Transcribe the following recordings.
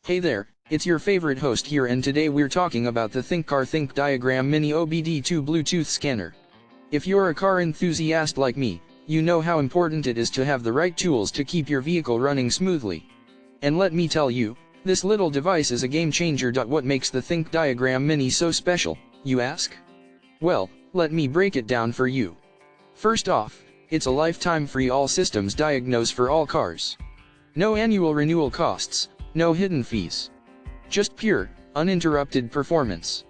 Hey there, it's your favorite host here, and today we're talking about the THINKCAR ThinkDiagram Mini OBD2 Bluetooth scanner. If you're a car enthusiast like me, you know how important it is to have the right tools to keep your vehicle running smoothly. And let me tell you, this little device is a game changer. What makes the ThinkDiagram Mini so special, you ask? Well, let me break it down for you. First off, it's a lifetime free all systems diagnose for all cars. No annual renewal costs, no hidden fees. Just pure, uninterrupted performance.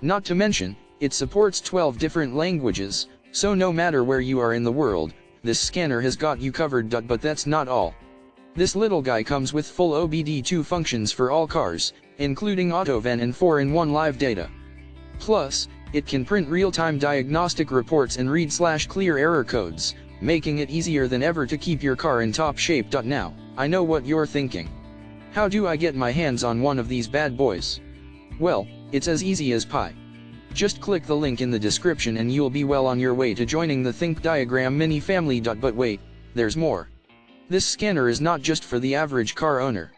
Not to mention, it supports 12 different languages, so no matter where you are in the world, this scanner has got you covered. But that's not all. This little guy comes with full OBD2 functions for all cars, including AutoVan and 4-in-1 live data. Plus, it can print real-time diagnostic reports and read/clear error codes, making it easier than ever to keep your car in top shape. Now, I know what you're thinking. How do I get my hands on one of these bad boys? Well, it's as easy as pie. Just click the link in the description and you'll be well on your way to joining the ThinkDiagram Mini family. But wait, there's more. This scanner is not just for the average car owner.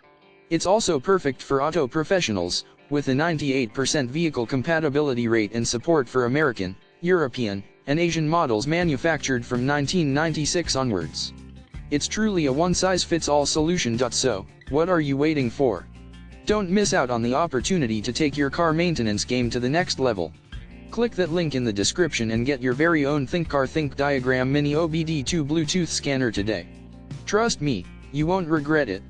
It's also perfect for auto professionals, with a 98% vehicle compatibility rate and support for American, European, and Asian models manufactured from 1996 onwards. It's truly a one-size-fits-all solution. So, what are you waiting for? Don't miss out on the opportunity to take your car maintenance game to the next level. Click that link in the description and get your very own ThinkCar ThinkDiagram Mini OBD2 Bluetooth scanner today. Trust me, you won't regret it.